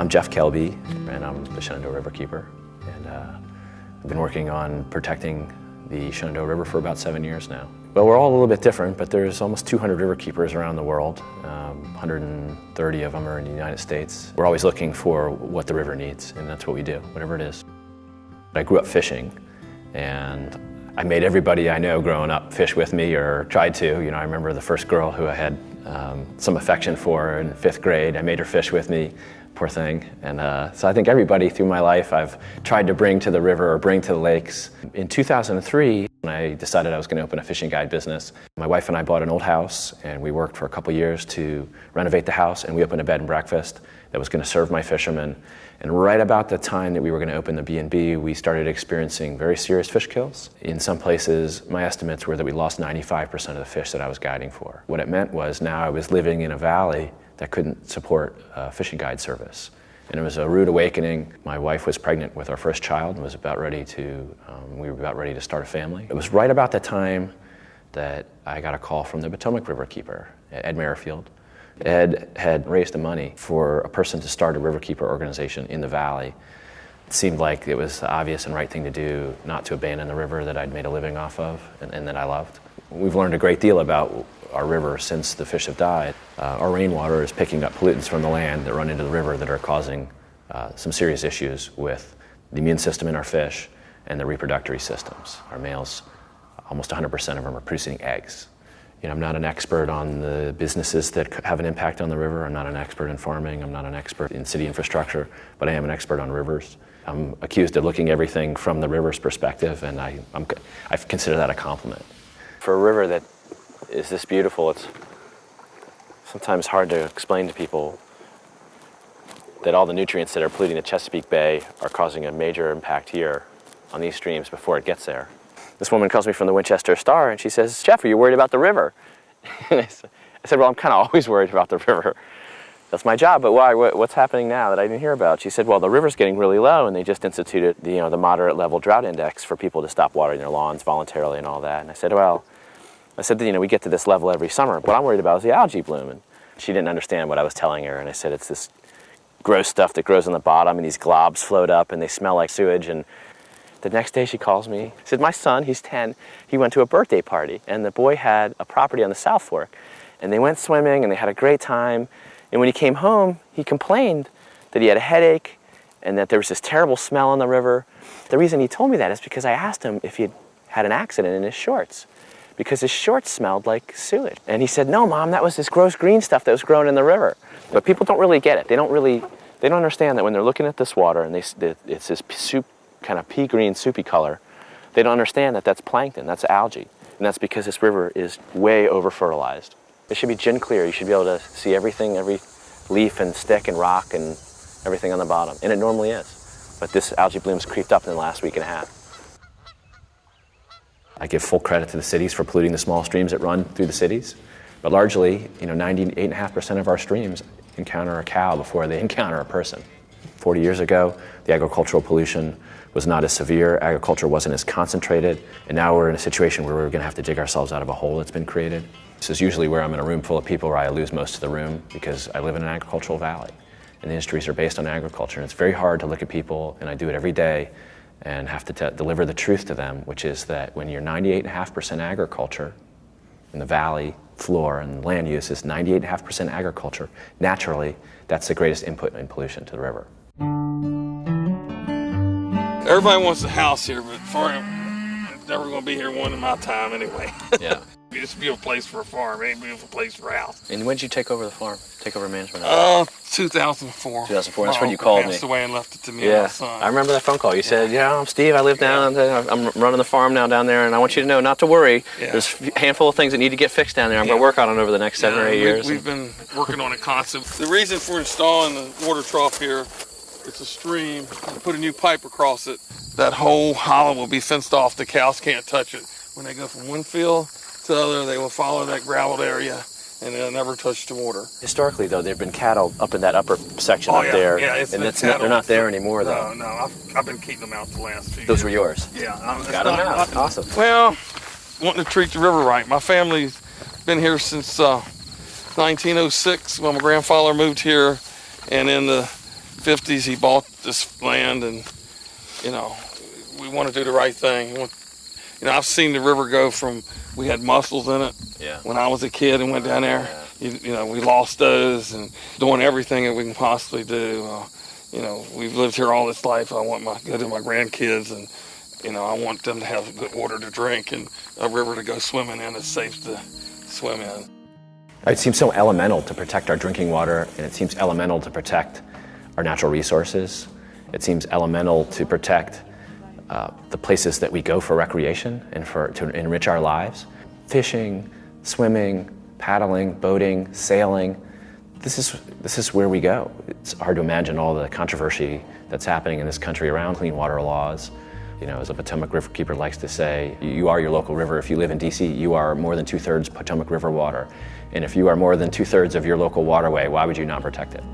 I'm Jeff Kelbe, and I'm the Shenandoah Riverkeeper. And I've been working on protecting the Shenandoah River for about 7 years now. Well, we're all a little bit different, but there's almost 200 riverkeepers around the world. 130 of them are in the United States. We're always looking for what the river needs, and that's what we do, whatever it is. I grew up fishing, and I made everybody I know growing up fish with me, or tried to. You know, I remember the first girl who I had some affection for in 5th grade. I made her fish with me, poor thing. And so I think everybody through my life I've tried to bring to the river or bring to the lakes. In 2003, when I decided I was going to open a fishing guide business, my wife and I bought an old house, and we worked for a couple years to renovate the house, and we opened a bed and breakfast that was going to serve my fishermen. And right about the time that we were going to open the B&B, we started experiencing very serious fish kills. In some places, my estimates were that we lost 95% of the fish that I was guiding for. What it meant was now I was living in a valley that couldn't support a fishing guide service. And it was a rude awakening. My wife was pregnant with our first child and was about ready to, we were about ready to start a family. It was right about the time that I got a call from the Potomac Riverkeeper, Ed Merrifield. Ed had raised the money for a person to start a riverkeeper organization in the valley. It seemed like it was the obvious and right thing to do, not to abandon the river that I'd made a living off of and that I loved. We've learned a great deal about our river since the fish have died. Our rainwater is picking up pollutants from the land that run into the river that are causing some serious issues with the immune system in our fish and the reproductory systems. Our males, almost 100% of them are producing eggs. You know, I'm not an expert on the businesses that have an impact on the river. I'm not an expert in farming. I'm not an expert in city infrastructure, but I am an expert on rivers. I'm accused of looking at everything from the river's perspective, and I consider that a compliment. For a river that is this beautiful, it's sometimes hard to explain to people that all the nutrients that are polluting the Chesapeake Bay are causing a major impact here on these streams before it gets there. This woman calls me from the Winchester Star, and she says, "Jeff, are you worried about the river?" And I said, "Well, I'm kind of always worried about the river. That's my job, but why? What's happening now that I didn't hear about?" She said, "Well, the river's getting really low, and they just instituted the moderate level drought index for people to stop watering their lawns voluntarily and all that." And I said, we get to this level every summer. What I'm worried about is the algae bloom." And she didn't understand what I was telling her, and I said, "It's this gross stuff that grows on the bottom, and these globs float up, and they smell like sewage." And the next day she calls me, she said, "My son, he's 10, he went to a birthday party, and the boy had a property on the South Fork, and they went swimming, and they had a great time, and when he came home, he complained that he had a headache, and that there was this terrible smell on the river. The reason he told me that is because I asked him if he had an accident in his shorts, because his shorts smelled like sewage. And he said, "No, Mom, that was this gross green stuff that was growing in the river." But people don't really get it. They don't understand that when they're looking at this water, and it's this soup, kind of pea green soupy color, they don't understand that that's plankton, that's algae, and that's because this river is way over fertilized. It should be gin clear. You should be able to see everything, every leaf and stick and rock and everything on the bottom, and it normally is. But this algae bloom's creeped up in the last week and a half. I give full credit to the cities for polluting the small streams that run through the cities, but largely, 98.5% of our streams encounter a cow before they encounter a person. 40 years ago, the agricultural pollution was not as severe, agriculture wasn't as concentrated, and now we're in a situation where we're going to have to dig ourselves out of a hole that's been created. This is usually where I'm in a room full of people where I lose most of the room because I live in an agricultural valley, and the industries are based on agriculture, and it's very hard to look at people, and I do it every day, and have to deliver the truth to them, which is that when you're 98.5% agriculture, in the valley floor and land use is 98.5% agriculture, naturally, that's the greatest input in pollution to the river. Everybody wants a house here, but farm, it's never going to be here one in my time anyway. Yeah. It's a beautiful place for a farm. It ain't a beautiful place for a house. And when did you take over the farm? Take over management? 2004. 2004. That's when you called me. Passed away and left it to me and my son. I remember that phone call. You said, I'm Steve. I live down there. I'm running the farm now down there, and I want you to know not to worry. Yeah. There's a handful of things that need to get fixed down there. I'm going to work on it over the next 7 or 8 years. We've been working on it constantly. The reason for installing the water trough here, it's a stream. I put a new pipe across it. That whole hollow will be fenced off. The cows can't touch it. When they go from one field to the other, they will follow that graveled area, and they'll never touch the water. Historically, though, there have been cattle up in that upper section there, and they're not there anymore, though. No, I've been keeping them out the last 2 years. Those were yours? Yeah. Got them out. Awesome. Well, wanting to treat the river right. My family's been here since 1906 when my grandfather moved here, and in the 50s, he bought this land, and, you know, we want to do the right thing. You know, I've seen the river go from, we had mussels in it when I was a kid and went down there. You know, we lost those, and doing everything that we can possibly do. You know, we've lived here all this life. I want go to my grandkids, and, you know, I want them to have good water to drink and a river to go swimming in that's safe to swim in. It seems so elemental to protect our drinking water, and it seems elemental to protect our natural resources. It seems elemental to protect the places that we go for recreation and to enrich our lives. Fishing, swimming, paddling, boating, sailing. This is where we go. It's hard to imagine all the controversy that's happening in this country around clean water laws. You know, as a Potomac Riverkeeper likes to say, you are your local river. If you live in DC, you are more than 2/3 Potomac River water. And if you are more than 2/3 of your local waterway, why would you not protect it?